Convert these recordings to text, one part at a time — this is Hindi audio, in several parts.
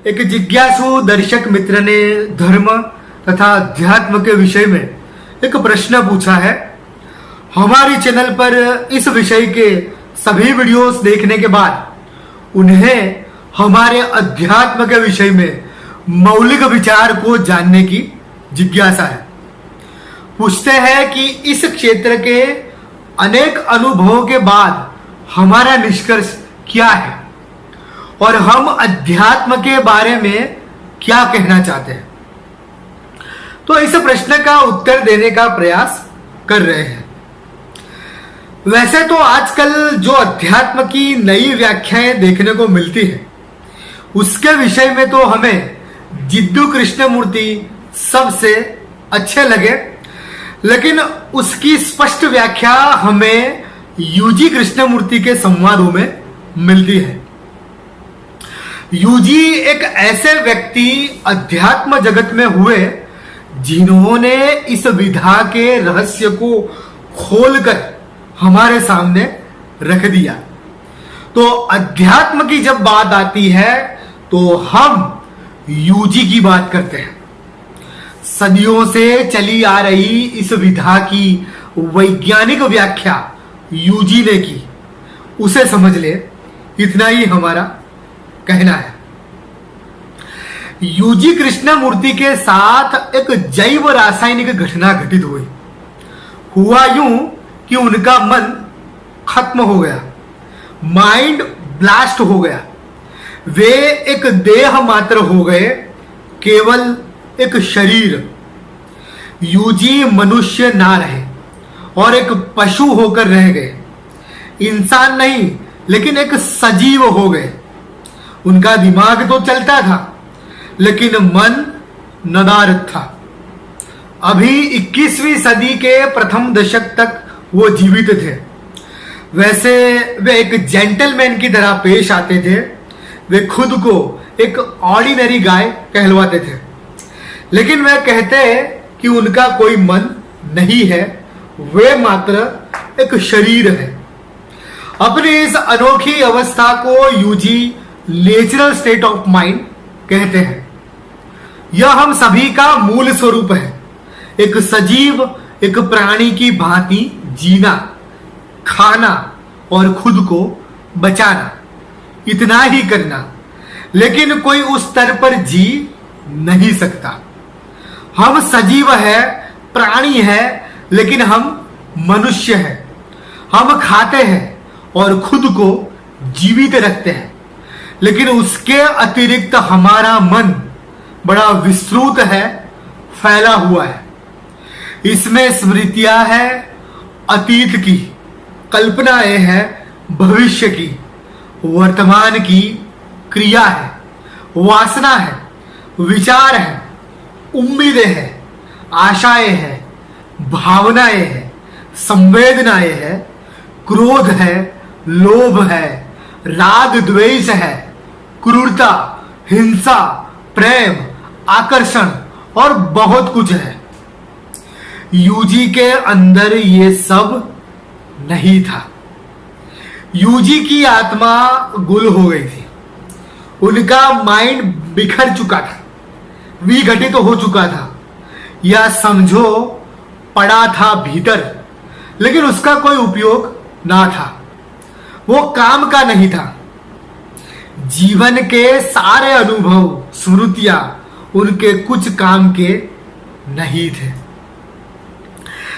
एक जिज्ञासु दर्शक मित्र ने धर्म तथा अध्यात्म के विषय में एक प्रश्न पूछा है। हमारी चैनल पर इस विषय के सभी वीडियोस देखने के बाद उन्हें हमारे अध्यात्म के विषय में मौलिक विचार को जानने की जिज्ञासा है। पूछते हैं कि इस क्षेत्र के अनेक अनुभवों के बाद हमारा निष्कर्ष क्या है और हम अध्यात्म के बारे में क्या कहना चाहते हैं। तो इस प्रश्न का उत्तर देने का प्रयास कर रहे हैं। वैसे तो आजकल जो अध्यात्म की नई व्याख्याएं देखने को मिलती है उसके विषय में तो हमें जिद्दू कृष्णमूर्ति सबसे अच्छे लगे, लेकिन उसकी स्पष्ट व्याख्या हमें यूजी कृष्णमूर्ति के संवादों में मिलती है। यूजी एक ऐसे व्यक्ति अध्यात्म जगत में हुए जिन्होंने इस विधा के रहस्य को खोलकर हमारे सामने रख दिया। तो अध्यात्म की जब बात आती है तो हम यूजी की बात करते हैं। सदियों से चली आ रही इस विधा की वैज्ञानिक व्याख्या यूजी ने की, उसे समझ ले, इतना ही हमारा कहना है। यूजी कृष्णमूर्ति के साथ एक जैव रासायनिक घटना घटित हुई। हुआ यूं कि उनका मन खत्म हो गया, माइंड ब्लास्ट हो गया। वे एक देह मात्र हो गए, केवल एक शरीर। यूजी मनुष्य ना रहे और एक पशु होकर रह गए। इंसान नहीं लेकिन एक सजीव हो गए। उनका दिमाग तो चलता था लेकिन मन नदारद था। अभी 21वीं सदी के प्रथम दशक तक वो जीवित थे। वैसे वे एक जेंटलमैन की तरह पेश आते थे। वे खुद को एक ऑर्डिनरी गाय कहलवाते थे, लेकिन वे कहते कि उनका कोई मन नहीं है, वे मात्र एक शरीर है। अपनी इस अनोखी अवस्था को यूजी नेचुरल स्टेट ऑफ माइंड कहते हैं। यह हम सभी का मूल स्वरूप है। एक सजीव, एक प्राणी की भांति जीना, खाना और खुद को बचाना, इतना ही करना। लेकिन कोई उस स्तर पर जी नहीं सकता। हम सजीव है, प्राणी है, लेकिन हम मनुष्य हैं। हम खाते हैं और खुद को जीवित रखते हैं, लेकिन उसके अतिरिक्त हमारा मन बड़ा विस्तृत है, फैला हुआ है। इसमें स्मृतियां हैं अतीत की, कल्पनाएं हैं भविष्य की, वर्तमान की क्रिया है, वासना है, विचार है, उम्मीदें हैं, आशाएं हैं, भावनाएं हैं, संवेदनाएं हैं, क्रोध है, लोभ है, राग द्वेष है, क्रूरता, हिंसा, प्रेम, आकर्षण और बहुत कुछ है। यूजी के अंदर ये सब नहीं था। यूजी की आत्मा गुल हो गई थी। उनका माइंड बिखर चुका था, विघटित हो चुका था, या समझो पड़ा था भीतर, लेकिन उसका कोई उपयोग ना था। वो काम का नहीं था। जीवन के सारे अनुभव, स्मृतियां उनके कुछ काम के नहीं थे।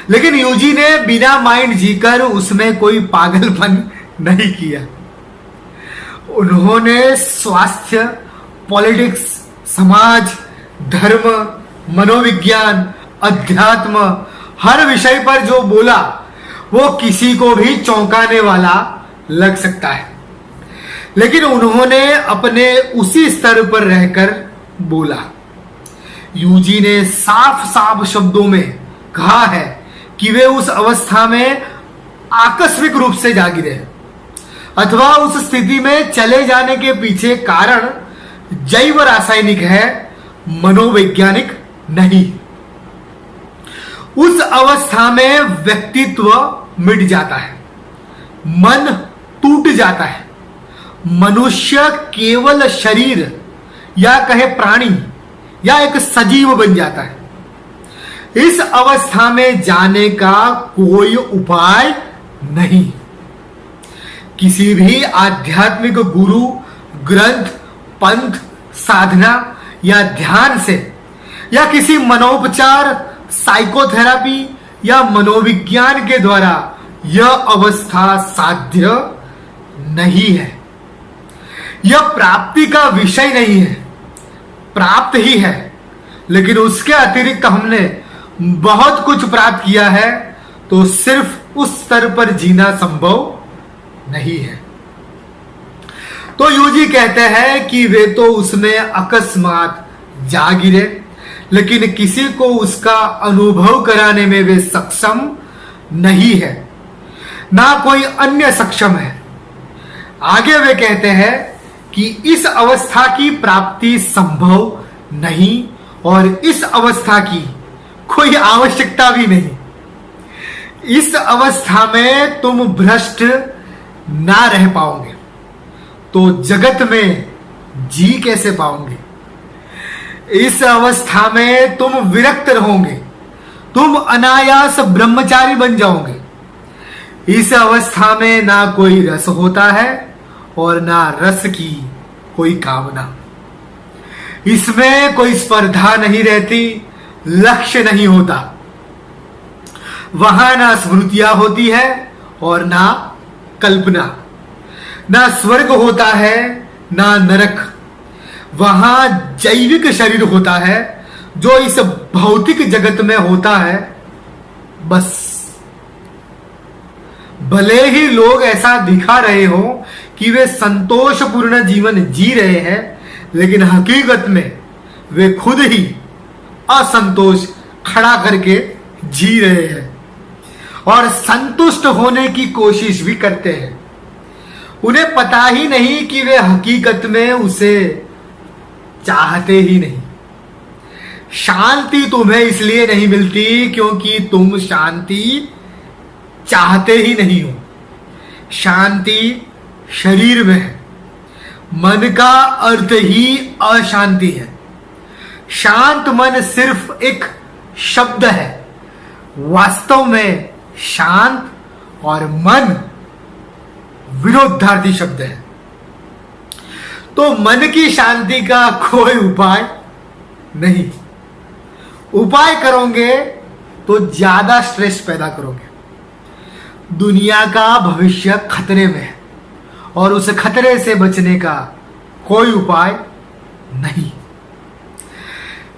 लेकिन यूजी ने बिना माइंड जीकर उसमें कोई पागलपन नहीं किया। उन्होंने स्वास्थ्य, पॉलिटिक्स, समाज, धर्म, मनोविज्ञान, अध्यात्म, हर विषय पर जो बोला वो किसी को भी चौंकाने वाला लग सकता है, लेकिन उन्होंने अपने उसी स्तर पर रहकर बोला। यूजी ने साफ साफ शब्दों में कहा है कि वे उस अवस्था में आकस्मिक रूप से जागी रहे, अथवा उस स्थिति में चले जाने के पीछे कारण जैव रासायनिक है, मनोवैज्ञानिक नहीं। उस अवस्था में व्यक्तित्व मिट जाता है, मन टूट जाता है। मनुष्य केवल शरीर या कहे प्राणी या एक सजीव बन जाता है। इस अवस्था में जाने का कोई उपाय नहीं। किसी भी आध्यात्मिक गुरु, ग्रंथ, पंथ, साधना या ध्यान से या किसी मनोपचार, साइकोथेरेपी या मनोविज्ञान के द्वारा यह अवस्था साध्य नहीं है। यह प्राप्ति का विषय नहीं है, प्राप्त ही है, लेकिन उसके अतिरिक्त हमने बहुत कुछ प्राप्त किया है, तो सिर्फ उस स्तर पर जीना संभव नहीं है। तो यूजी कहते हैं कि वे तो उसमें अकस्मात जा गिरे, लेकिन किसी को उसका अनुभव कराने में वे सक्षम नहीं है, ना कोई अन्य सक्षम है। आगे वे कहते हैं कि इस अवस्था की प्राप्ति संभव नहीं और इस अवस्था की कोई आवश्यकता भी नहीं। इस अवस्था में तुम भ्रष्ट ना रह पाओगे तो जगत में जी कैसे पाओगे। इस अवस्था में तुम विरक्त रहोगे, तुम अनायास ब्रह्मचारी बन जाओगे। इस अवस्था में ना कोई रस होता है और ना रस की कोई कामना। इसमें कोई स्पर्धा नहीं रहती, लक्ष्य नहीं होता। वहां ना स्मृतियां होती है और ना कल्पना, ना स्वर्ग होता है ना नरक। वहां जैविक शरीर होता है जो इस भौतिक जगत में होता है, बस। भले ही लोग ऐसा दिखा रहे हो कि वे संतोषपूर्ण जीवन जी रहे हैं, लेकिन हकीकत में वे खुद ही असंतोष खड़ा करके जी रहे हैं और संतुष्ट होने की कोशिश भी करते हैं। उन्हें पता ही नहीं कि वे हकीकत में उसे चाहते ही नहीं। शांति तुम्हें इसलिए नहीं मिलती क्योंकि तुम शांति चाहते ही नहीं हो। शांति शरीर में है। मन का अर्थ ही अशांति है। शांत मन सिर्फ एक शब्द है। वास्तव में शांत और मन विरोधार्थी शब्द है। तो मन की शांति का कोई उपाय नहीं। उपाय करोगे तो ज्यादा स्ट्रेस पैदा करोगे। दुनिया का भविष्य खतरे में है और उस खतरे से बचने का कोई उपाय नहीं।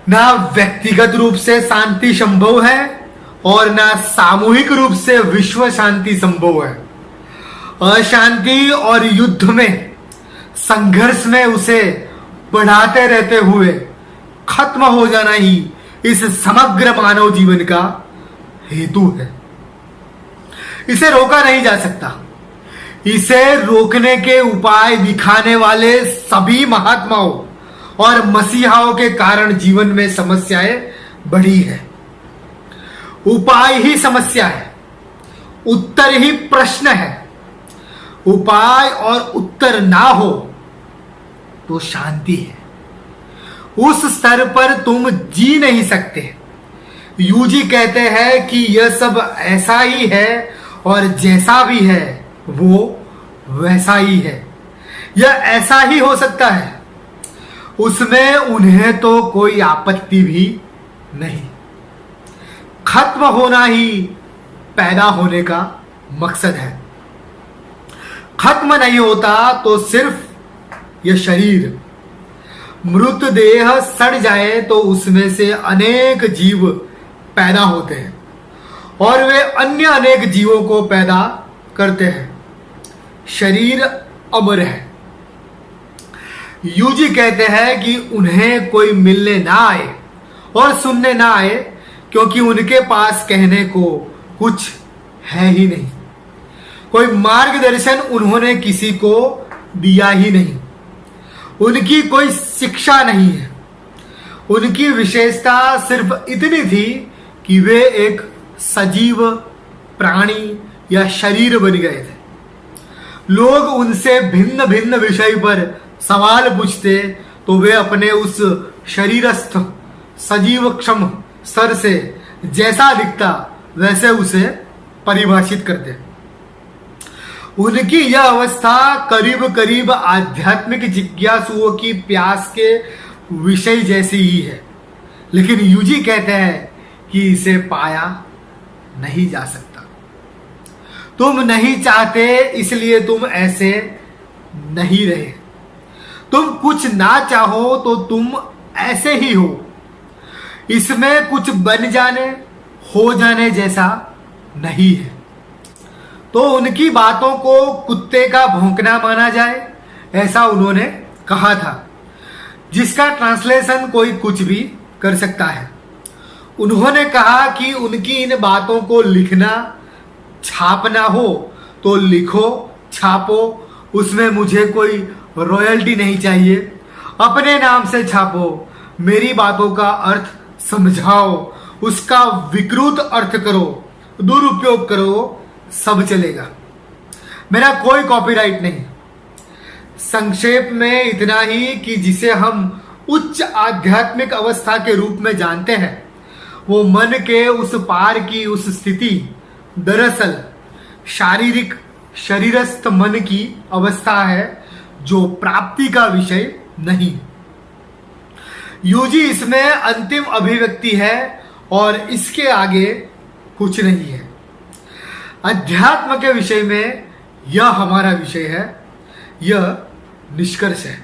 ना व्यक्तिगत रूप से शांति संभव है और ना सामूहिक रूप से विश्व शांति संभव है। अशांति और युद्ध में, संघर्ष में उसे बढ़ाते रहते हुए खत्म हो जाना ही इस समग्र मानव जीवन का हेतु है। इसे रोका नहीं जा सकता। इसे रोकने के उपाय दिखाने वाले सभी महात्माओं और मसीहाओं के कारण जीवन में समस्याएं बढ़ी है। उपाय ही समस्या है, उत्तर ही प्रश्न है। उपाय और उत्तर ना हो तो शांति है। उस स्तर पर तुम जी नहीं सकते। यूजी कहते हैं कि यह सब ऐसा ही है और जैसा भी है वो वैसा ही है। यह ऐसा ही हो सकता है। उसमें उन्हें तो कोई आपत्ति भी नहीं। खत्म होना ही पैदा होने का मकसद है। खत्म नहीं होता तो सिर्फ यह शरीर, मृत देह सड़ जाए तो उसमें से अनेक जीव पैदा होते हैं और वे अन्य अनेक जीवों को पैदा करते हैं। शरीर अमर है। यूजी कहते हैं कि उन्हें कोई मिलने ना आए और सुनने ना आए क्योंकि उनके पास कहने को कुछ है ही नहीं। कोई मार्गदर्शन उन्होंने किसी को दिया ही नहीं। उनकी कोई शिक्षा नहीं है। उनकी विशेषता सिर्फ इतनी थी कि वे एक सजीव प्राणी या शरीर बन गए थे। लोग उनसे भिन्न भिन्न विषय पर सवाल पूछते तो वे अपने उस शरीरस्थ सजीव क्षम स्तर से जैसा दिखता वैसे उसे परिभाषित करते। उनकी यह अवस्था करीब करीब आध्यात्मिक जिज्ञासुओं की प्यास के विषय जैसी ही है, लेकिन यूजी कहते हैं कि इसे पाया नहीं जा सकता। तुम नहीं चाहते इसलिए तुम ऐसे नहीं रहे। तुम कुछ ना चाहो तो तुम ऐसे ही हो। इसमें कुछ बन जाने हो जाने जैसा नहीं है। तो उनकी बातों को कुत्ते का भौंकना माना जाए, ऐसा उन्होंने कहा था, जिसका ट्रांसलेशन कोई कुछ भी कर सकता है। उन्होंने कहा कि उनकी इन बातों को लिखना छापना हो तो लिखो, छापो, उसमें मुझे कोई रॉयल्टी नहीं चाहिए। अपने नाम से छापो, मेरी बातों का अर्थ समझाओ, उसका विकृत अर्थ करो, दुरुपयोग करो, सब चलेगा, मेरा कोई कॉपीराइट नहीं। संक्षेप में इतना ही कि जिसे हम उच्च आध्यात्मिक अवस्था के रूप में जानते हैं, वो मन के उस पार की उस स्थिति दरअसल शारीरिक शरीरस्थ मन की अवस्था है, जो प्राप्ति का विषय नहीं। यूजी इसमें अंतिम अभिव्यक्ति है और इसके आगे कुछ नहीं है। अध्यात्म के विषय में यह हमारा विषय है, यह निष्कर्ष है।